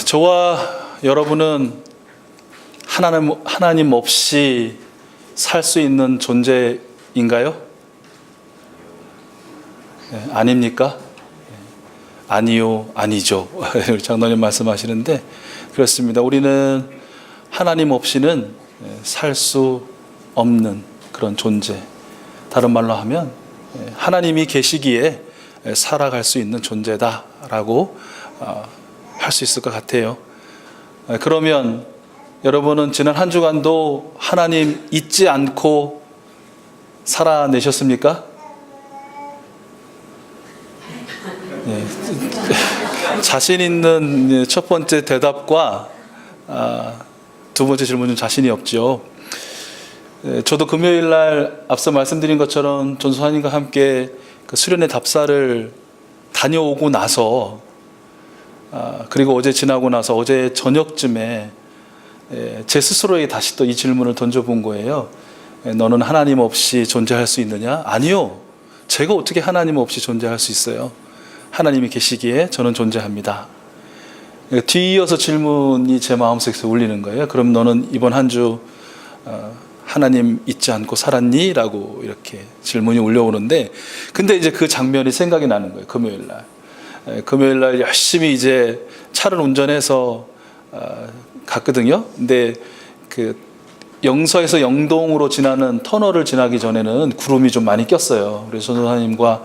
저와 여러분은 하나님 없이 살 수 있는 존재인가요? 네, 아닙니까? 아니요, 아니죠. 장로님 말씀하시는데 그렇습니다. 우리는 하나님 없이는 살 수 없는 그런 존재. 다른 말로 하면 하나님이 계시기에 살아갈 수 있는 존재다라고 할 수 있을 것 같아요. 그러면 여러분은 지난 한 주간도 하나님 잊지 않고 살아내셨습니까? 네. 자신 있는 첫 번째 대답과 두 번째 질문은 자신이 없죠. 저도 금요일 날 앞서 말씀드린 것처럼 전소사님과 함께 그 수련회 답사를 다녀오고 나서 그리고 어제 지나고 나서 어제 저녁쯤에 제 스스로에게 다시 또 이 질문을 던져본 거예요. 너는 하나님 없이 존재할 수 있느냐? 아니요. 제가 어떻게 하나님 없이 존재할 수 있어요? 하나님이 계시기에 저는 존재합니다. 뒤이어서 질문이 제 마음속에서 울리는 거예요. 그럼 너는 이번 한 주 하나님 잊지 않고 살았니? 라고 이렇게 질문이 울려오는데, 근데 이제 그 장면이 생각이 나는 거예요. 금요일 날. 금요일 날 열심히 이제 차를 운전해서 갔거든요. 근데 그 영서에서 영동으로 지나는 터널을 지나기 전에는 구름이 좀 많이 꼈어요. 그래서 전도사님과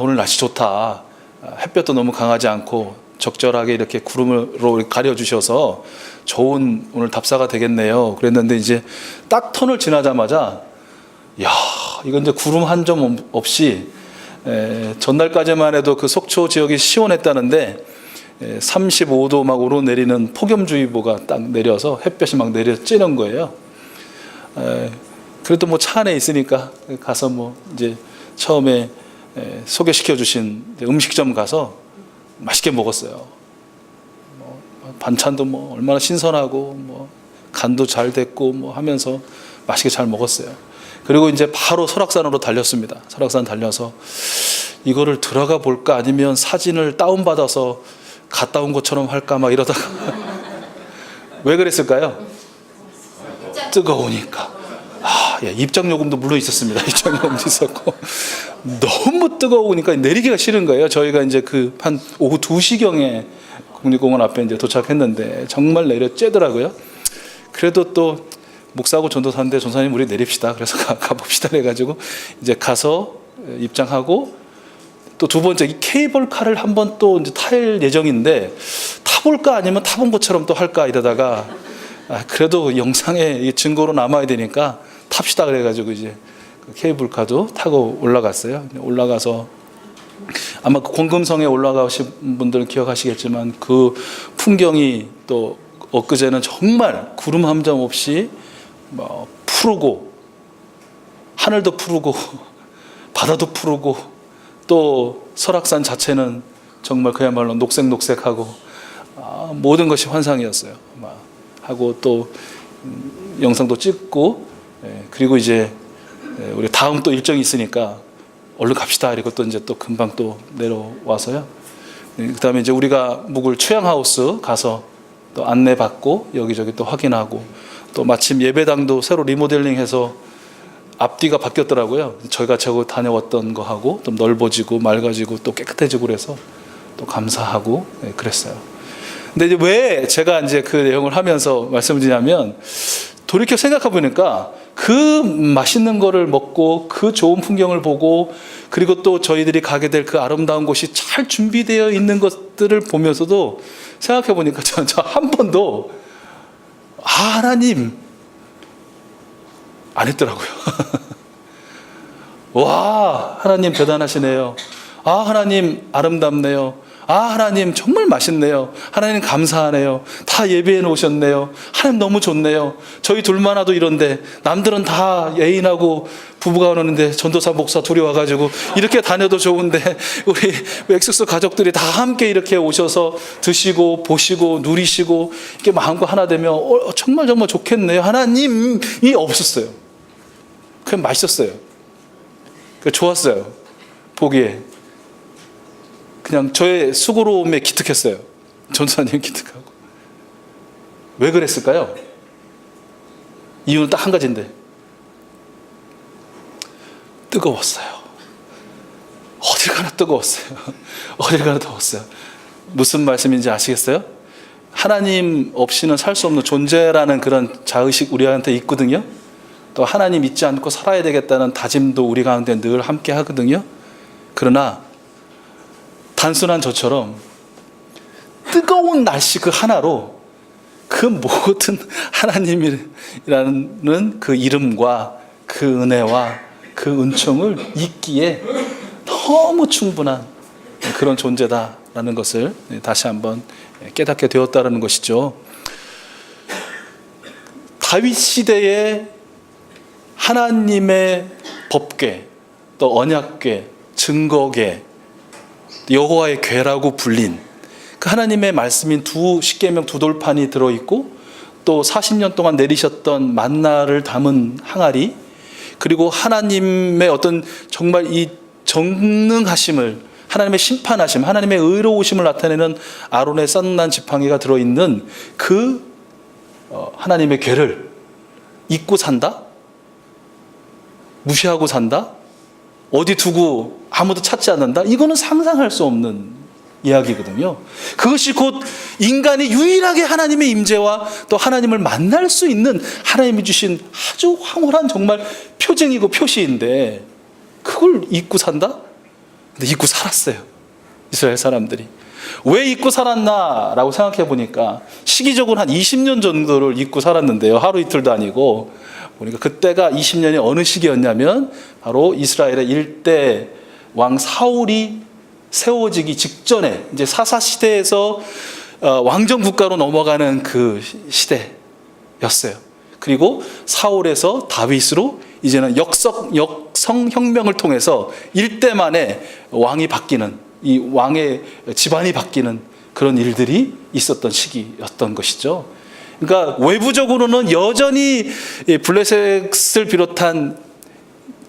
오늘 날씨 좋다. 햇볕도 너무 강하지 않고 적절하게 이렇게 구름으로 가려주셔서 좋은 오늘 답사가 되겠네요. 그랬는데 이제 딱 터널 지나자마자 이건 이제 구름 한 점 없이 전날까지만 해도 그 속초 지역이 시원했다는데 35도 막 오르내리는 폭염주의보가 딱 내려서 햇볕이 막 내려 찌는 거예요. 그래도 뭐 차 안에 있으니까 가서 뭐 이제 처음에 소개시켜 주신 음식점 가서 맛있게 먹었어요. 반찬도 뭐 얼마나 신선하고 뭐 간도 잘 됐고 뭐 하면서 맛있게 잘 먹었어요. 그리고 이제 바로 설악산으로 달렸습니다. 설악산 달려서 이거를 들어가 볼까 아니면 사진을 다운받아서 갔다 온 것처럼 할까 막 이러다가 왜 그랬을까요? 뜨거우니까. 입장 요금도 물론 있었습니다. 입장 요금도 있었고 너무 뜨거우니까 내리기가 싫은 거예요. 저희가 이제 한 오후 2시경에 국립공원 앞에 이제 도착했는데 정말 내려 쬐더라고요. 그래도 또 목사하고 전도사인데 전도사님 우리 내립시다. 그래서 가봅시다 해가지고 이제 가서 입장하고 또 두 번째 이 케이블카를 한번 또 이제 탈 예정인데 타볼까 아니면 타본 것처럼 또 할까 이러다가 그래도 영상에 증거로 남아야 되니까 탑시다 그래가지고 이제 케이블카도 타고 올라갔어요. 올라가서 아마 그 공금성에 올라가신 분들은 기억하시겠지만 그 풍경이 또 엊그제는 정말 구름 한 점 없이 뭐 푸르고 하늘도 푸르고 바다도 푸르고 또 설악산 자체는 정말 그야말로 녹색녹색하고 모든 것이 환상이었어요. 하고 또 영상도 찍고 그리고 이제 우리 다음 또 일정이 있으니까 얼른 갑시다. 그리고 또 이제 또 금방 또 내려와서요. 그다음에 이제 우리가 묵을 최양하우스 가서 또 안내받고 여기저기 또 확인하고 또 마침 예배당도 새로 리모델링해서 앞뒤가 바뀌었더라고요. 저희가 저거 다녀왔던 거하고 좀 넓어지고 맑아지고 또 깨끗해지고 그래서 또 감사하고 그랬어요. 근데 이제 왜 제가 이제 그 내용을 하면서 말씀을 드리냐면 돌이켜 생각해 보니까 그 맛있는 거를 먹고 그 좋은 풍경을 보고 그리고 또 저희들이 가게 될 그 아름다운 곳이 잘 준비되어 있는 것들을 보면서도 생각해 보니까 저 한 번도 하나님 안 했더라고요. 와, 하나님 대단하시네요. 하나님 아름답네요. 하나님 정말 맛있네요. 하나님 감사하네요. 다 예배해 놓으셨네요. 하나님 너무 좋네요. 저희 둘만 와도 이런데 남들은 다 애인하고 부부가 오는데 전도사 목사 둘이 와가지고 이렇게 다녀도 좋은데 우리 엑소스 가족들이 다 함께 이렇게 오셔서 드시고 보시고 누리시고 이렇게 마음과 하나 되면 정말 정말 좋겠네요. 하나님이 없었어요. 그냥 맛있었어요. 좋았어요. 보기에. 그냥 저의 수고로움에 기특했어요. 전도사님 기특하고. 왜 그랬을까요? 이유는 딱 한 가지인데, 뜨거웠어요. 어딜 가나 뜨거웠어요. 어딜 가나 뜨거웠어요. 무슨 말씀인지 아시겠어요? 하나님 없이는 살 수 없는 존재라는 그런 자의식 우리한테 있거든요. 또 하나님 믿지 않고 살아야 되겠다는 다짐도 우리 가운데 늘 함께 하거든요. 그러나 단순한 저처럼 뜨거운 날씨 그 하나로 그 모든 하나님이라는 그 이름과 그 은혜와 그 은총을 잊기에 너무 충분한 그런 존재다라는 것을 다시 한번 깨닫게 되었다는 것이죠. 다윗 시대에 하나님의 법궤, 또 언약궤, 증거궤, 여호와의 궤라고 불린 그 하나님의 말씀인 십계명 두 돌판이 들어있고, 또 40년 동안 내리셨던 만나를 담은 항아리, 그리고 하나님의 어떤 정말 이 정능하심을, 하나님의 심판하심, 하나님의 의로우심을 나타내는 아론의 썬난 지팡이가 들어있는 그 하나님의 궤를 잊고 산다? 무시하고 산다? 어디 두고 아무도 찾지 않는다? 이거는 상상할 수 없는 이야기거든요. 그것이 곧 인간이 유일하게 하나님의 임재와 또 하나님을 만날 수 있는 하나님이 주신 아주 황홀한 정말 표징이고 표시인데, 그걸 잊고 산다? 근데 잊고 살았어요, 이스라엘 사람들이. 왜 잊고 살았나라고 생각해 보니까 시기적으로 한 20년 정도를 잊고 살았는데요. 하루 이틀도 아니고. 보니까 그때가 20년이 어느 시기였냐면 바로 이스라엘의 일대 왕 사울이 세워지기 직전에, 이제 사사 시대에서 왕정 국가로 넘어가는 그 시대였어요. 그리고 사울에서 다윗으로 이제는 역성혁명을 통해서 일대 만에 왕이 바뀌는, 이 왕의 집안이 바뀌는 그런 일들이 있었던 시기였던 것이죠. 그러니까 외부적으로는 여전히 블레셋을 비롯한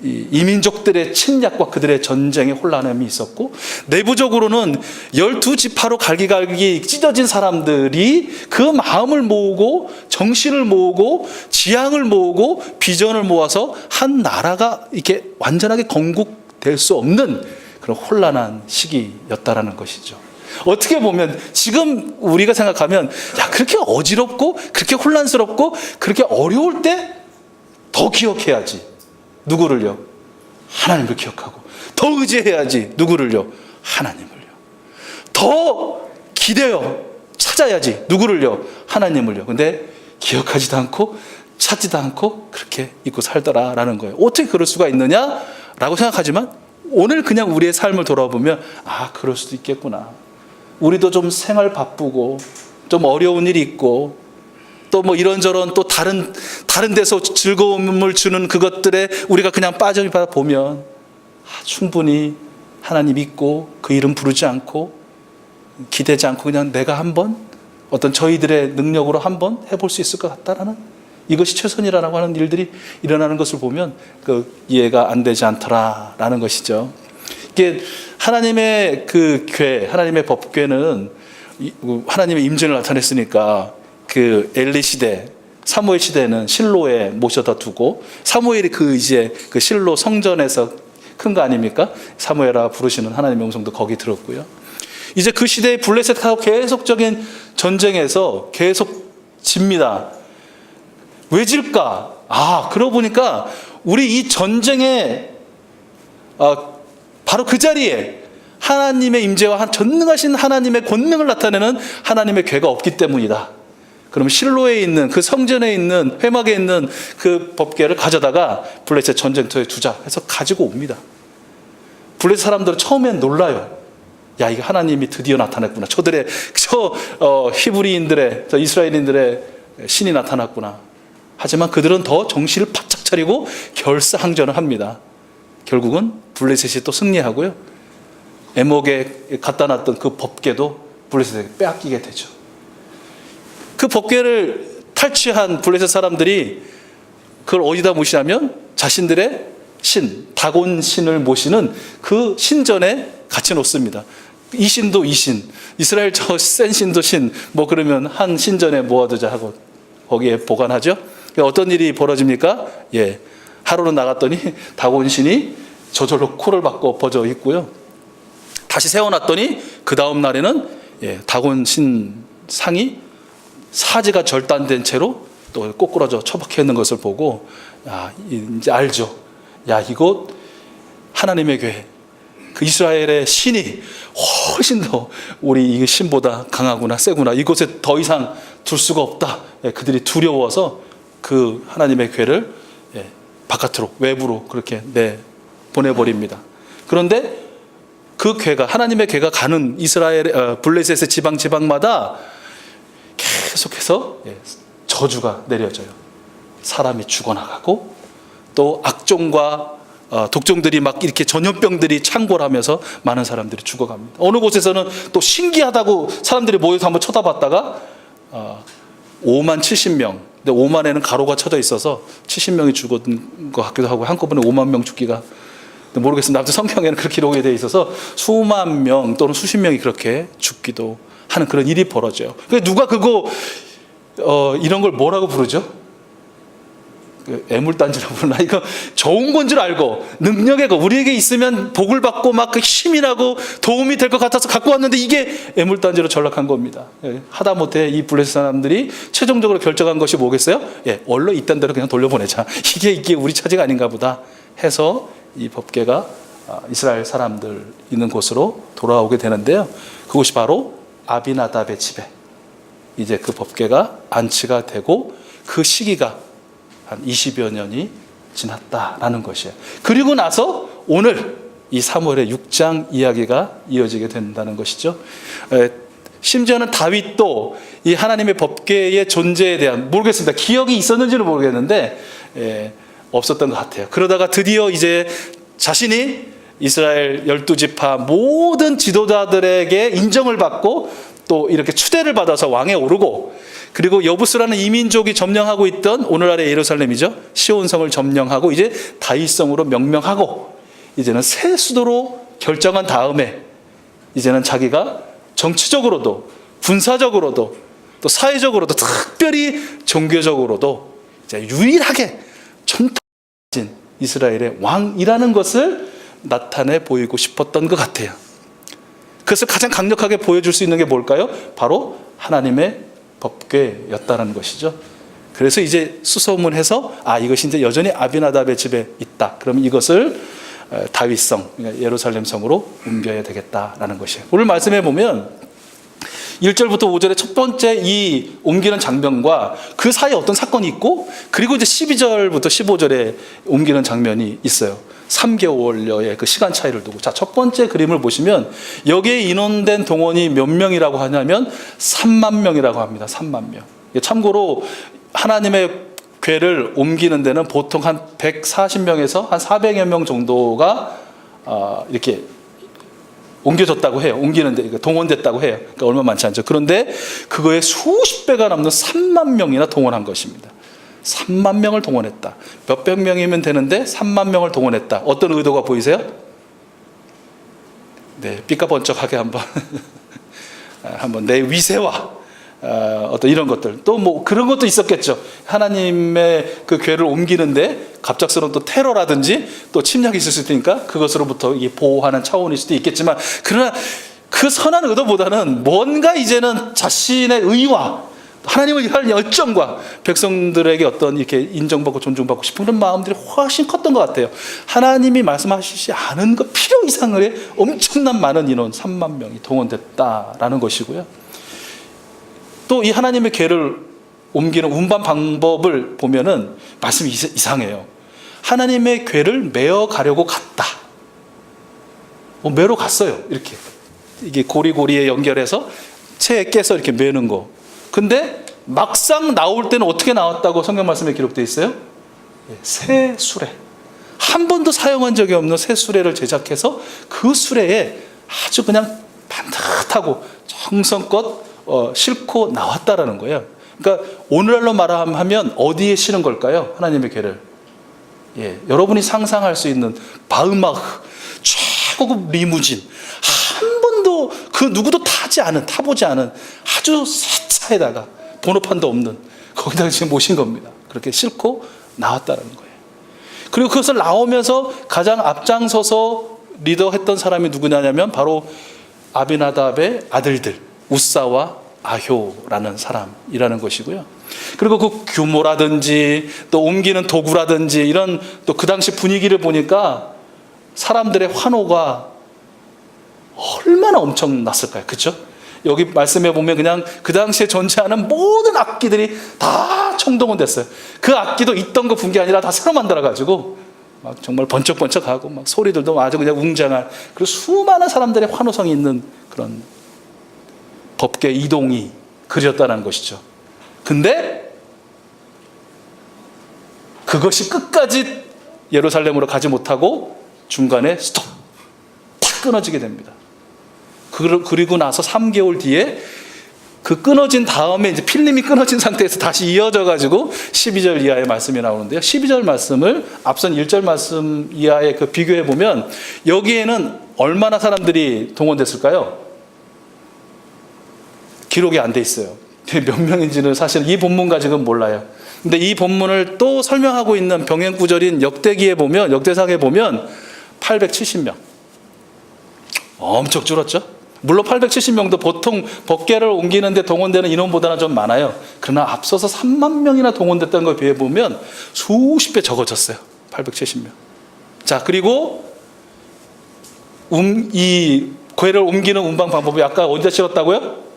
이민족들의 침략과 그들의 전쟁의 혼란함이 있었고, 내부적으로는 12지파로 갈기갈기 찢어진 사람들이 그 마음을 모으고 정신을 모으고 지향을 모으고 비전을 모아서 한 나라가 이렇게 완전하게 건국될 수 없는 그런 혼란한 시기였다라는 것이죠. 어떻게 보면 지금 우리가 생각하면, 야, 그렇게 어지럽고 그렇게 혼란스럽고 그렇게 어려울 때 더 기억해야지. 누구를요? 하나님을 기억하고 더 의지해야지. 누구를요? 하나님을요. 더 기대어 찾아야지. 누구를요? 하나님을요. 근데 기억하지도 않고 찾지도 않고 그렇게 잊고 살더라라는 거예요. 어떻게 그럴 수가 있느냐라고 생각하지만, 오늘 그냥 우리의 삶을 돌아보면 아, 그럴 수도 있겠구나. 우리도 좀 생활 바쁘고 좀 어려운 일이 있고, 또 뭐 이런저런 또 다른 데서 즐거움을 주는 그것들에 우리가 그냥 빠져봐 보면 충분히 하나님 믿고 그 이름 부르지 않고 기대지 않고 그냥 내가 한번 어떤 저희들의 능력으로 한번 해볼 수 있을 것 같다라는, 이것이 최선이라고 하는 일들이 일어나는 것을 보면 그 이해가 안 되지 않더라라는 것이죠. 이게 하나님의 그 궤, 하나님의 법궤는 하나님의 임재를 나타냈으니까 그 엘리 시대, 사무엘 시대는 실로에 모셔다 두고, 사무엘이 그 이제 그 실로 성전에서 큰 거 아닙니까? 사무엘아 부르시는 하나님의 음성도 거기 들었고요. 이제 그 시대의 블레셋하고 계속적인 전쟁에서 계속 집니다. 왜 질까? 그러고 보니까 우리 이 전쟁에 바로 그 자리에 하나님의 임재와 전능하신 하나님의 권능을 나타내는 하나님의 궤가 없기 때문이다. 그러면 실로에 있는 그 성전에 있는 회막에 있는 그 법궤를 가져다가 블레셋 전쟁터에 두자 해서 가지고 옵니다. 블레셋 사람들은 처음엔 놀라요. 야, 이게 하나님이 드디어 나타났구나. 히브리인들의, 저 이스라엘인들의 신이 나타났구나. 하지만 그들은 더 정신을 바짝 차리고 결사항전을 합니다. 결국은 블레셋이 또 승리하고요. 에목에 갖다 놨던 그 법궤도 블레셋에게 빼앗기게 되죠. 그 법궤를 탈취한 블레셋 사람들이 그걸 어디다 모시냐면 자신들의 신, 다곤 신을 모시는 그 신전에 같이 놓습니다. 이 신도 이 신, 이스라엘 저 센 신도 신, 뭐 그러면 한 신전에 모아두자 하고 거기에 보관하죠. 어떤 일이 벌어집니까? 예, 하루는 나갔더니 다곤 신이 저절로 코를 박고 엎어져 있고요. 다시 세워놨더니 그 다음 날에는 다곤 신 상이 사지가 절단된 채로 또 꼬꾸라져 처박혀 있는 것을 보고, 야, 이제 알죠. 야, 이곳 하나님의 교회, 그 이스라엘의 신이 훨씬 더 우리 이 신보다 강하구나, 세구나. 이곳에 더 이상 둘 수가 없다. 그들이 두려워서 그 하나님의 교회를 바깥으로, 외부로 그렇게 보내버립니다. 그런데 그 교회가, 하나님의 교회가 가는 이스라엘 블레셋의 지방마다 계속해서 저주가 내려져요. 사람이 죽어나가고 또 악종과 독종들이 막 이렇게 전염병들이 창궐하면서 많은 사람들이 죽어갑니다. 어느 곳에서는 또 신기하다고 사람들이 모여서 한번 쳐다봤다가 5만 70명, 근데 5만에는 가로가 쳐져 있어서 70명이 죽은 것 같기도 하고 한꺼번에 5만 명 죽기가 모르겠습니다. 아무튼 성경에는 그렇게 기록이 되어 있어서 수만 명 또는 수십 명이 그렇게 죽기도 하는 그런 일이 벌어져요. 누가 그거 이런 걸 뭐라고 부르죠? 애물단지라고 부르나? 이거 좋은 건 줄 알고 능력의 거 우리에게 있으면 복을 받고 막 그 힘이 나고 도움이 될 것 같아서 갖고 왔는데 이게 애물단지로 전락한 겁니다. 하다못해 이 블레셋 사람들이 최종적으로 결정한 것이 뭐겠어요? 원래 있던 대로 그냥 돌려보내자. 이게 우리 차지가 아닌가 보다 해서 이 법궤가 이스라엘 사람들 있는 곳으로 돌아오게 되는데요. 그곳이 바로 아비나답의 집에 이제 그 법궤가 안치가 되고 그 시기가 한 20여 년이 지났다라는 것이에요. 그리고 나서 오늘 이 사무엘의 6장 이야기가 이어지게 된다는 것이죠. 심지어는 다윗도 이 하나님의 법궤의 존재에 대한, 모르겠습니다. 기억이 있었는지는 모르겠는데 없었던 것 같아요. 그러다가 드디어 이제 자신이 이스라엘 12지파 모든 지도자들에게 인정을 받고 또 이렇게 추대를 받아서 왕에 오르고, 그리고 여부스라는 이민족이 점령하고 있던 오늘날의 예루살렘이죠. 시온성을 점령하고 이제 다윗성으로 명명하고 이제는 새 수도로 결정한 다음에 이제는 자기가 정치적으로도 군사적으로도 또 사회적으로도 특별히 종교적으로도 이제 유일하게 전통진 이스라엘의 왕이라는 것을 나타내 보이고 싶었던 것 같아요. 그것을 가장 강력하게 보여줄 수 있는 게 뭘까요? 바로 하나님의 법궤였다는 것이죠. 그래서 이제 수소문해서 이것이 이제 여전히 아비나답의 집에 있다. 그러면 이것을 다윗성, 예루살렘 성으로 옮겨야 되겠다라는 것이에요. 오늘 말씀해 보면 1절부터 5절의 첫 번째 이 옮기는 장면과 그 사이에 어떤 사건이 있고, 그리고 이제 12절부터 15절에 옮기는 장면이 있어요. 3개월여의 그 시간 차이를 두고. 자, 첫 번째 그림을 보시면 여기에 인원된 동원이 몇 명이라고 하냐면 3만 명이라고 합니다. 3만 명. 참고로 하나님의 궤를 옮기는 데는 보통 한 140명에서 한 400여 명 정도가 이렇게 옮겨졌다고 해요. 옮기는데 동원됐다고 해요. 그러니까 얼마 많지 않죠. 그런데 그거에 수십 배가 넘는 3만 명이나 동원한 것입니다. 3만 명을 동원했다. 몇백 명이면 되는데 3만 명을 동원했다. 어떤 의도가 보이세요? 삐까번쩍하게 한번 내 위세와 어떤 이런 것들, 또 뭐 그런 것도 있었겠죠. 하나님의 그 궤를 옮기는데 갑작스러운 또 테러라든지 또 침략이 있을 수 있으니까 그것으로부터 보호하는 차원일 수도 있겠지만, 그러나 그 선한 의도보다는 뭔가 이제는 자신의 의와 하나님을 위한 열정과 백성들에게 어떤 이렇게 인정받고 존중받고 싶은 그런 마음들이 훨씬 컸던 것 같아요. 하나님이 말씀하시지 않은 것 필요 이상의 엄청난 많은 인원 3만 명이 동원됐다라는 것이고요. 또 이 하나님의 궤를 옮기는 운반 방법을 보면은 말씀이 이상해요. 하나님의 궤를 메어 가려고 갔다. 메러 갔어요. 이렇게 이게 고리고리에 연결해서 채에 깨서 이렇게 메는 거. 근데 막상 나올 때는 어떻게 나왔다고 성경 말씀에 기록되어 있어요? 새 수레. 한 번도 사용한 적이 없는 새 수레를 제작해서 그 수레에 아주 그냥 반듯하고 정성껏 싣고 나왔다라는 거예요. 그러니까 오늘날로 말하면 어디에 실은 걸까요? 하나님의 궤를. 여러분이 상상할 수 있는 바흐마흐 최고급 리무진, 한 번도 그 누구도 타보지 않은 아주 새 차에다가 번호판도 없는 거기다가 지금 모신 겁니다. 그렇게 싣고 나왔다는 거예요. 그리고 그것을 나오면서 가장 앞장서서 리더했던 사람이 누구냐면 바로 아비나답의 아들들 우사와 아효라는 사람이라는 것이고요. 그리고 그 규모라든지 또 옮기는 도구라든지 이런 또 그 당시 분위기를 보니까 사람들의 환호가 얼마나 엄청났을까요? 그렇죠? 여기 말씀해 보면 그냥 그 당시에 존재하는 모든 악기들이 다 총동원됐어요. 그 악기도 있던 거 본 게 아니라 다 새로 만들어가지고 막 정말 번쩍번쩍하고 막 소리들도 아주 그냥 웅장한, 그리고 수많은 사람들의 환호성이 있는 그런 법궤 이동이 그려졌다는 것이죠. 근데 그것이 끝까지 예루살렘으로 가지 못하고 중간에 스톱, 탁 끊어지게 됩니다. 그리고 나서 3개월 뒤에 그 끊어진 다음에 이제 필름이 끊어진 상태에서 다시 이어져 가지고 12절 이하의 말씀이 나오는데요. 12절 말씀을 앞선 1절 말씀 이하에 그 비교해 보면 여기에는 얼마나 사람들이 동원됐을까요? 기록이 안 돼 있어요. 몇 명인지는 사실 이 본문 가지고는 몰라요. 근데 이 본문을 또 설명하고 있는 병행 구절인 역대기에 보면, 역대상에 보면 870명. 엄청 줄었죠? 물론 870명도 보통 법궤를 옮기는데 동원되는 인원보다는 좀 많아요. 그러나 앞서서 3만 명이나 동원됐다는 것에 비해 보면 수십 배 적어졌어요. 870명. 자, 그리고 이 궤를 옮기는 운반 방법이 아까 어디다 실었다고요?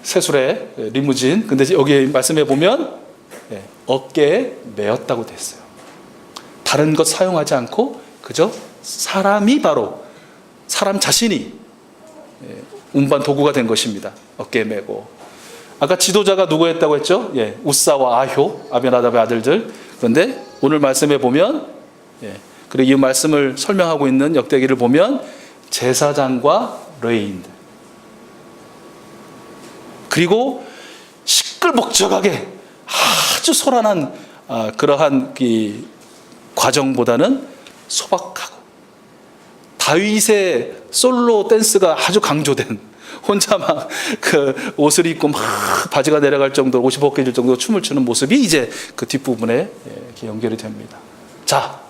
세술에 리무진. 근데 여기 말씀해 보면 어깨에 메었다고 돼 있어요. 다른 것 사용하지 않고 그저 사람이, 바로 사람 자신이 운반 도구가 된 것입니다. 어깨에 메고. 아까 지도자가 누구였다고 했죠? 우사와 아효, 아비나답의 아들들. 그런데 오늘 말씀해 보면, 그리고 이 말씀을 설명하고 있는 역대기를 보면 제사장과 레위인들, 그리고 시끌벅적하게 아주 소란한 그러한 이 과정보다는 소박하고 다윗의 솔로 댄스가 아주 강조된, 혼자 막 그 옷을 입고 막 바지가 내려갈 정도로, 옷이 벗겨질 정도로 춤을 추는 모습이 이제 그 뒷부분에 이렇게 연결이 됩니다. 자,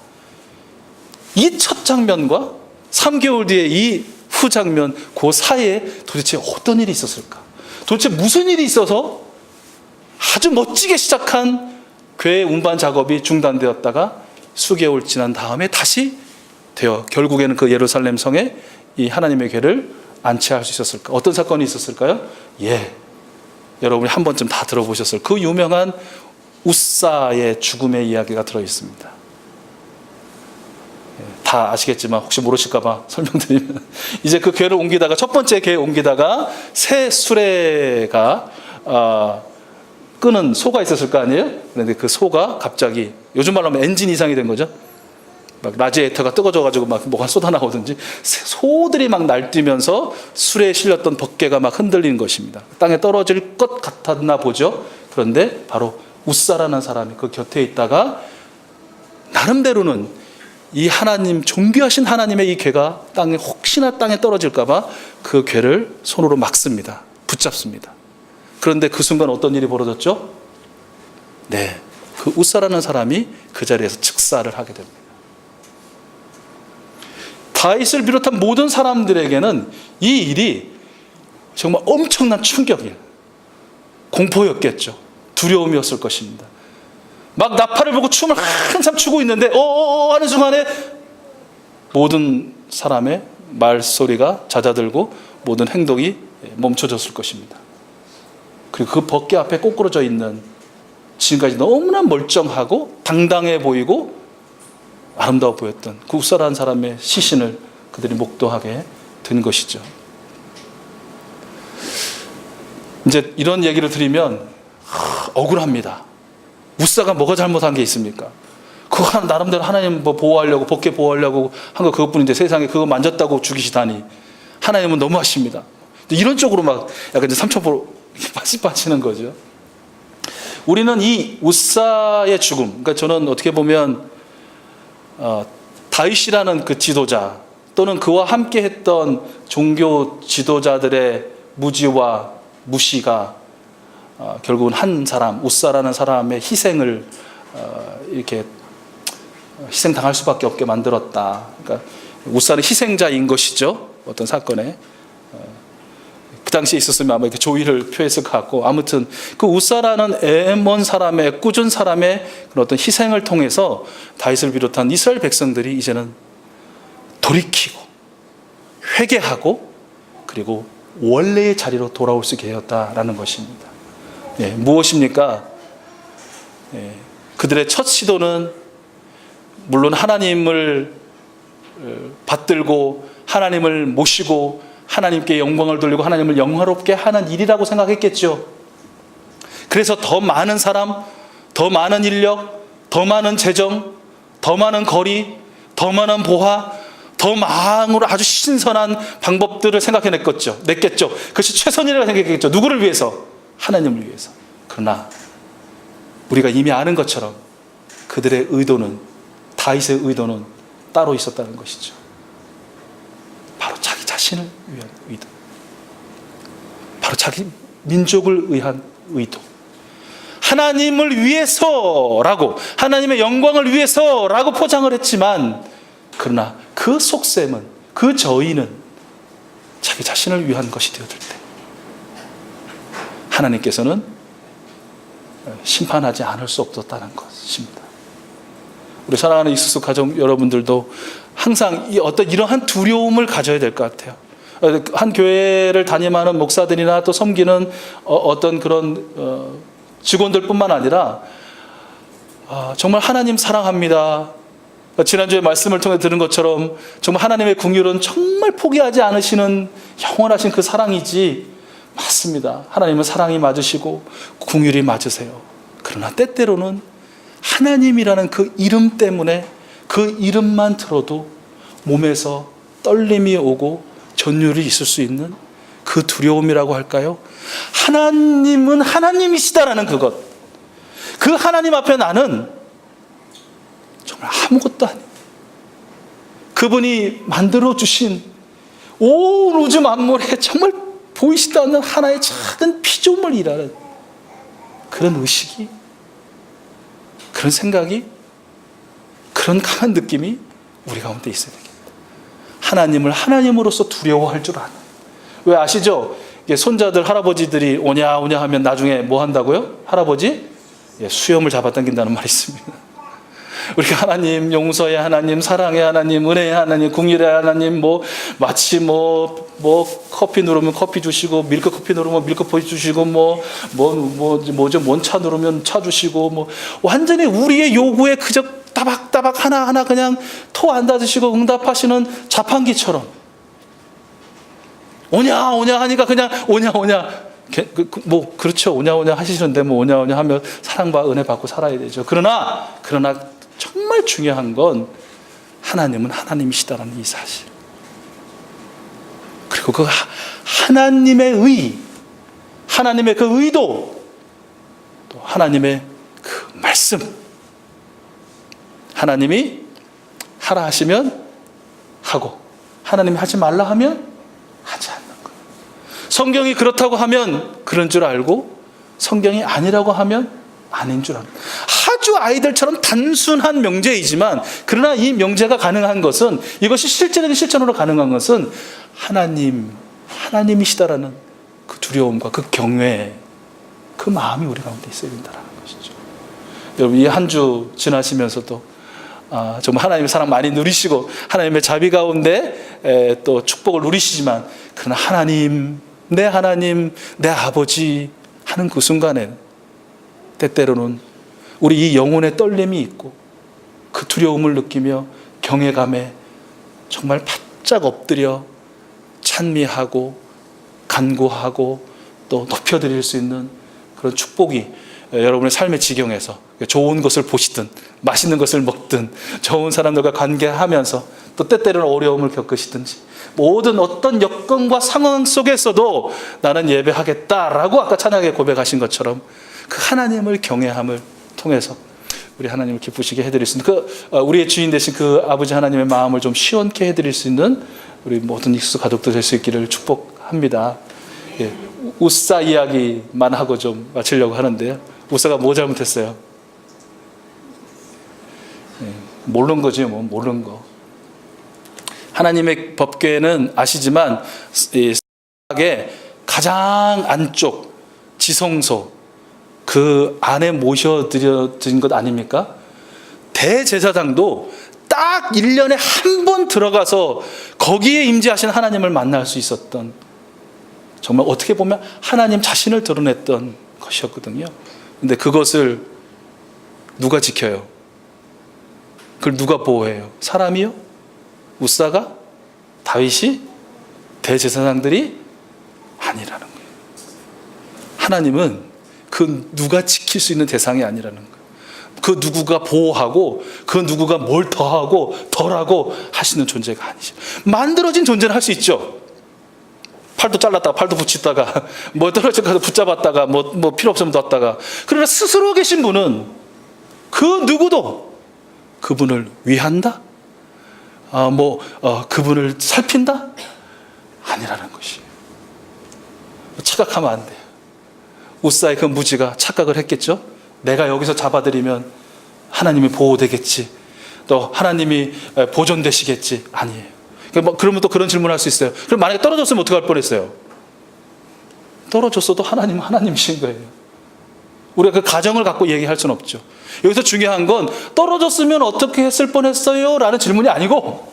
이 첫 장면과 3개월 뒤에 이 후 장면, 그 사이에 도대체 어떤 일이 있었을까? 도대체 무슨 일이 있어서 아주 멋지게 시작한 궤 운반 작업이 중단되었다가 수개월 지난 다음에 다시 되어 결국에는 그 예루살렘 성에 이 하나님의 궤를 안치할 수 있었을까? 어떤 사건이 있었을까요? 여러분이 한 번쯤 다 들어보셨을 그 유명한 우사의 죽음의 이야기가 들어있습니다. 다 아시겠지만 혹시 모르실까 봐 설명드리면, 이제 그 궤를 옮기다가, 첫 번째 궤 옮기다가 새 수레가 끄는 소가 있었을 거 아니에요? 그런데 그 소가 갑자기, 요즘 말로 하면 엔진 이상이 된 거죠. 막 라지에이터가 뜨거져가지고 막 뭐가 쏟아나오든지 소들이 막 날뛰면서 수레에 실렸던 법궤가 막 흔들리는 것입니다. 땅에 떨어질 것 같았나 보죠. 그런데 바로 우사라는 사람이 그 곁에 있다가 나름대로는 이 하나님, 존귀하신 하나님의 이 궤가 혹시나 땅에 떨어질까봐 그 궤를 손으로 막습니다. 붙잡습니다. 그런데 그 순간 어떤 일이 벌어졌죠? 그 우사라는 사람이 그 자리에서 즉사를 하게 됩니다. 다윗을 비롯한 모든 사람들에게는 이 일이 정말 엄청난 충격이에요. 공포였겠죠. 두려움이었을 것입니다. 막 나팔을 보고 춤을 한참 추고 있는데 하는 순간에 모든 사람의 말소리가 잦아들고 모든 행동이 멈춰졌을 것입니다. 그리고 그 법궤 앞에 꼬꾸러져 있는, 지금까지 너무나 멀쩡하고 당당해 보이고 아름다워 보였던 그 우사라는 사람의 시신을 그들이 목도하게 된 것이죠. 이제 이런 얘기를 드리면 억울합니다. 우사가 뭐가 잘못한 게 있습니까? 그거 나름대로 하나님 보호하려고, 법궤 보호하려고 한 거 그것뿐인데 세상에 그거 만졌다고 죽이시다니 하나님은 너무하십니다. 이런 쪽으로 막 약간 이제 삼천포로 빠지는 거죠. 우리는 이 우사의 죽음, 그러니까 저는 어떻게 보면 다윗이라는 그 지도자, 또는 그와 함께 했던 종교 지도자들의 무지와 무시가 결국은 한 사람, 웃사라는 사람의 희생을 이렇게 희생당할 수밖에 없게 만들었다. 그러니까 웃사는 희생자인 것이죠. 어떤 사건에. 그 당시에 있었으면 아마 이렇게 조의를 표했을 것 같고, 아무튼 그 웃사라는 애먼 사람의, 꾸준 사람의 그런 어떤 희생을 통해서 다윗을 비롯한 이스라엘 백성들이 이제는 돌이키고 회개하고 그리고 원래의 자리로 돌아올 수 있게 되었다라는 것입니다. 무엇입니까? 그들의 첫 시도는 물론 하나님을 받들고 하나님을 모시고 하나님께 영광을 돌리고 하나님을 영화롭게 하는 일이라고 생각했겠죠. 그래서 더 많은 사람, 더 많은 인력, 더 많은 재정, 더 많은 거리, 더 많은 보화, 더 많은 아주 신선한 방법들을 생각해냈겠죠. 그것이 최선이라고 생각했겠죠. 누구를 위해서? 하나님을 위해서. 그러나 우리가 이미 아는 것처럼 그들의 의도는, 다윗의 의도는 따로 있었다는 것이죠. 바로 자기 자신을 위한 의도, 바로 자기 민족을 위한 의도, 하나님을 위해서라고, 하나님의 영광을 위해서라고 포장을 했지만, 그러나 그 속셈은, 그 저희는 자기 자신을 위한 것이 되어질 때 하나님께서는 심판하지 않을 수 없었다는 것입니다. 우리 사랑하는 이수수 가족 여러분들도 항상 어떤 이러한 두려움을 가져야 될 것 같아요. 한 교회를 담임하는 목사들이나 또 섬기는 어떤 그런 직원들뿐만 아니라 정말 하나님 사랑합니다. 지난주에 말씀을 통해 들은 것처럼 정말 하나님의 긍휼은 정말 포기하지 않으시는 영원하신 그 사랑이지. 맞습니다. 하나님은 사랑이 맞으시고 긍휼이 맞으세요. 그러나 때때로는 하나님이라는 그 이름 때문에 그 이름만 들어도 몸에서 떨림이 오고 전율이 있을 수 있는 그 두려움이라고 할까요? 하나님은 하나님이시다라는 그것. 그 하나님 앞에 나는 정말 아무것도 아니에요. 그분이 만들어주신 온 우주 만물에 정말 보이지도 않는 하나의 작은 피조물이라는 그런 의식이, 그런 생각이, 그런 강한 느낌이 우리 가운데 있어야 되겠다. 하나님을 하나님으로서 두려워할 줄 아는. 왜 아시죠? 손자들, 할아버지들이 오냐 하면 나중에 뭐 한다고요? 할아버지? 수염을 잡아당긴다는 말이 있습니다. 우리가 하나님, 용서의 하나님, 사랑의 하나님, 은혜의 하나님, 긍휼의 하나님, 마치 커피 누르면 커피 주시고, 밀크 커피 누르면 밀크 커피 주시고, 뭔 차 누르면 차 주시고, 완전히 우리의 요구에 그저 따박따박 하나하나 그냥 토 안 닫으시고 응답하시는 자판기처럼. 오냐 하니까 그냥 오냐. 그렇죠. 오냐 하시는데 오냐 하면 사랑과 은혜 받고 살아야 되죠. 그러나 정말 중요한 건 하나님은 하나님이시다라는 이 사실. 그리고 그 하나님의 하나님의 그 의도, 또 하나님의 그 말씀. 하나님이 하라 하시면 하고, 하나님이 하지 말라 하면 하지 않는 거예요. 성경이 그렇다고 하면 그런 줄 알고, 성경이 아니라고 하면 아닌 줄 아는, 아주 아이들처럼 단순한 명제이지만, 그러나 이 명제가 가능한 것은, 이것이 실제적인 실천으로 가능한 것은 하나님이시다라는 그 두려움과 그 경외, 그 마음이 우리 가운데 있어야 된다는 것이죠. 여러분, 이 한 주 지나시면서도 정말 하나님의 사랑 많이 누리시고 하나님의 자비 가운데 또 축복을 누리시지만, 그러나 하나님, 내 아버지 하는 그 순간에 때때로는 우리 이 영혼의 떨림이 있고 그 두려움을 느끼며 경외감에 정말 바짝 엎드려 찬미하고 간구하고 또 높여드릴 수 있는 그런 축복이 여러분의 삶의 지경에서 좋은 것을 보시든 맛있는 것을 먹든 좋은 사람들과 관계하면서 또 때때로는 어려움을 겪으시든지 모든 어떤 여건과 상황 속에서도 나는 예배하겠다라고 아까 찬양에 고백하신 것처럼 그 하나님을 경외함을 통해서 우리 하나님을 기쁘시게 해드릴 수 있는 우리의 주인 되신 그 아버지 하나님의 마음을 좀 시원케 해드릴 수 있는 우리 모든 익수 가족들 될 수 있기를 축복합니다. 예, 우사 이야기만 하고 좀 마치려고 하는데요. 우사가 뭐 잘못했어요? 예, 모르는 거지 뭐, 모르는 거. 하나님의 법궤는 아시지만 의 가장 안쪽 지성소 그 안에 모셔드린 것 아닙니까? 대제사장도 딱 1년에 한 번 들어가서 거기에 임재하신 하나님을 만날 수 있었던, 정말 어떻게 보면 하나님 자신을 드러냈던 것이었거든요. 근데 그것을 누가 지켜요? 그걸 누가 보호해요? 사람이요? 우사가? 다윗이? 대제사장들이? 아니라는 거예요. 하나님은 그 누가 지킬 수 있는 대상이 아니라는 거예요. 그 누구가 보호하고 그 누구가 뭘 더하고 덜하고 하시는 존재가 아니죠. 만들어진 존재는 할 수 있죠. 팔도 잘랐다가 팔도 붙이다가 뭐 떨어져 가서 붙잡았다가 뭐 필요 없으면 뒀다가. 그러나 스스로 계신 분은 그 누구도 그분을 위한다? 그분을 살핀다? 아니라는 것이에요. 착각하면 안 돼요. 우사의 그 무지가 착각을 했겠죠. 내가 여기서 잡아들이면 하나님이 보호되겠지, 또 하나님이 보존되시겠지. 아니에요. 그러면 또 그런 질문을 할 수 있어요. 그럼 만약에 떨어졌으면 어떻게 할 뻔했어요? 떨어졌어도 하나님은 하나님이신 거예요. 우리가 그 가정을 갖고 얘기할 수는 없죠. 여기서 중요한 건 떨어졌으면 어떻게 했을 뻔했어요? 라는 질문이 아니고,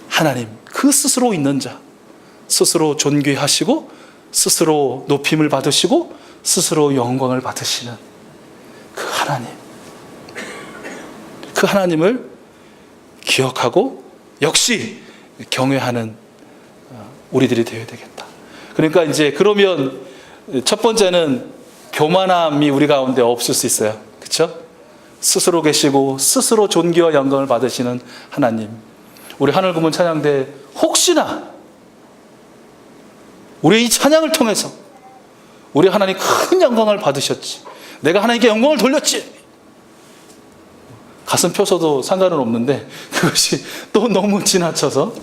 하나님 그 스스로 있는 자, 스스로 존귀하시고 스스로 높임을 받으시고 스스로 영광을 받으시는 그 하나님, 그 하나님을 기억하고 역시 경외하는 우리들이 되어야 되겠다. 그러니까 이제 그러면 첫 번째는 교만함이 우리 가운데 없을 수 있어요. 그렇죠? 스스로 계시고 스스로 존귀와 영광을 받으시는 하나님. 우리 하늘구문 찬양대 혹시나 우리의 이 찬양을 통해서 우리 하나님 큰 영광을 받으셨지, 내가 하나님께 영광을 돌렸지, 가슴 펴서도 상관은 없는데 그것이 또 너무 지나쳐서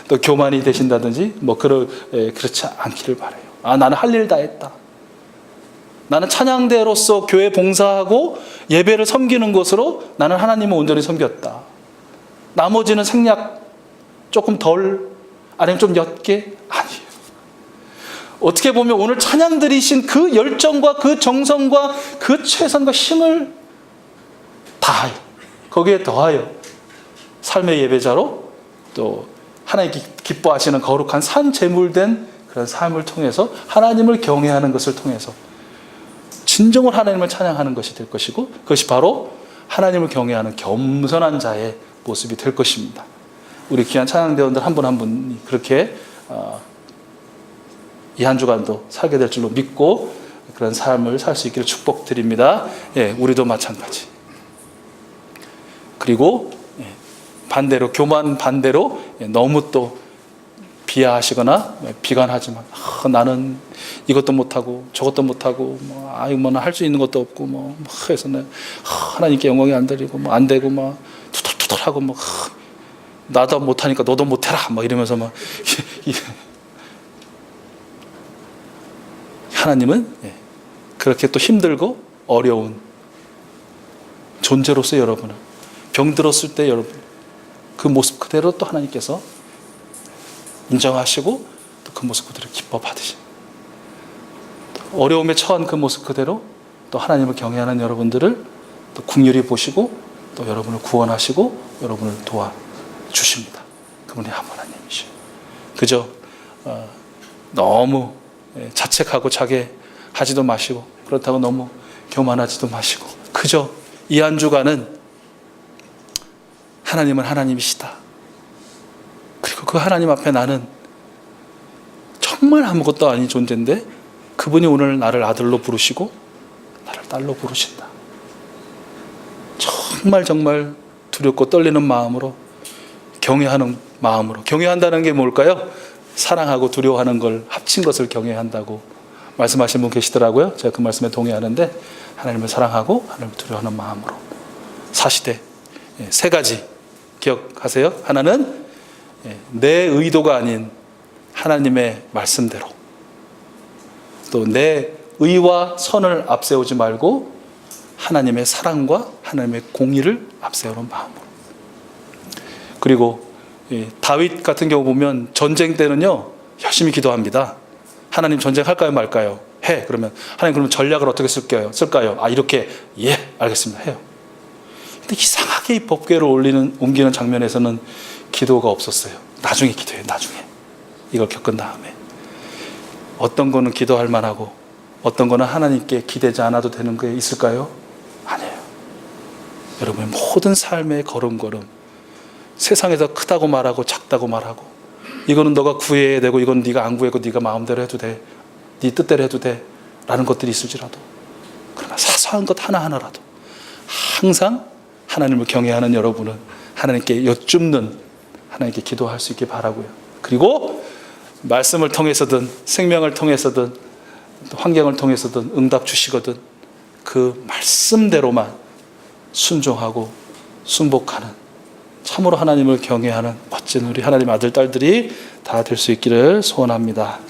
또 교만이 되신다든지 그렇지 않기를 바라요. 나는 할 일 다 했다. 나는 찬양대로서 교회 봉사하고 예배를 섬기는 것으로 나는 하나님을 온전히 섬겼다. 나머지는 생략 조금 덜, 아니면 좀 옅게? 아니에요. 어떻게 보면 오늘 찬양 드리신 그 열정과 그 정성과 그 최선과 힘을 다하여, 거기에 더하여 삶의 예배자로 또 하나님 기뻐하시는 거룩한 산 제물된 그런 삶을 통해서 하나님을 경외하는 것을 통해서 진정으로 하나님을 찬양하는 것이 될 것이고, 그것이 바로 하나님을 경외하는 겸손한 자의 모습이 될 것입니다. 우리 귀한 찬양대원들 한 분 한 분이 그렇게 이 한 주간도 살게 될 줄로 믿고 그런 삶을 살 수 있기를 축복드립니다. 예, 우리도 마찬가지. 그리고 반대로, 교만 반대로 너무 또 비하하시거나 비관하지만 나는 이것도 못하고 저것도 못하고 할 수 있는 것도 없고 해서 하나님께 영광이 안 드리고 안 되고 투덜투덜하고 나도 못하니까 너도 못해라 이러면서 하나님은 그렇게 또 힘들고 어려운 존재로서 여러분은 병들었을 때 여러분 그 모습 그대로 또 하나님께서 인정하시고 또 그 모습 그대로 기뻐 받으시고, 어려움에 처한 그 모습 그대로 또 하나님을 경외하는 여러분들을 또 긍휼히 보시고 또 여러분을 구원하시고 여러분을 도와주십니다. 그분이 한 하나님이시죠. 그저 너무 자책하고 자괴하지도 마시고 그렇다고 너무 교만하지도 마시고, 그저 이 한 주간은 하나님은 하나님이시다. 그리고 그 하나님 앞에 나는 정말 아무것도 아닌 존재인데 그분이 오늘 나를 아들로 부르시고 나를 딸로 부르신다. 정말 두렵고 떨리는 마음으로, 경외하는 마음으로. 경외한다는 게 뭘까요? 사랑하고 두려워하는 걸 합친 것을 경외한다고 말씀하신 분 계시더라고요. 제가 그 말씀에 동의하는데, 하나님을 사랑하고 하나님을 두려워하는 마음으로 사시되, 세 가지 기억하세요. 하나는 내 의도가 아닌 하나님의 말씀대로, 또 내 의와 선을 앞세우지 말고 하나님의 사랑과 하나님의 공의를 앞세우는 마음으로. 그리고 다윗 같은 경우 보면 전쟁 때는요 열심히 기도합니다. 하나님 전쟁할까요 말까요? 해. 그러면 하나님 그러면 전략을 어떻게 쓸까요? 이렇게, 예, 알겠습니다. 해요. 근데 이상하게 이 법궤를 옮기는 장면에서는 기도가 없었어요. 나중에 기도해요. 나중에. 이걸 겪은 다음에. 어떤 거는 기도할 만하고 어떤 거는 하나님께 기대지 않아도 되는 게 있을까요? 아니에요. 여러분의 모든 삶의 걸음걸음, 세상에서 크다고 말하고 작다고 말하고, 이거는 너가 구해야 되고 이건 네가 안 구해고 네가 마음대로 해도 돼, 네 뜻대로 해도 돼 라는 것들이 있을지라도, 그러나 사소한 것 하나하나라도 항상 하나님을 경외하는 여러분은 하나님께 여쭙는, 하나님께 기도할 수 있게 바라고요. 그리고 말씀을 통해서든 생명을 통해서든 환경을 통해서든 응답 주시거든 그 말씀대로만 순종하고 순복하는, 참으로 하나님을 경외하는 멋진 우리 하나님 아들, 딸들이 다 될 수 있기를 소원합니다.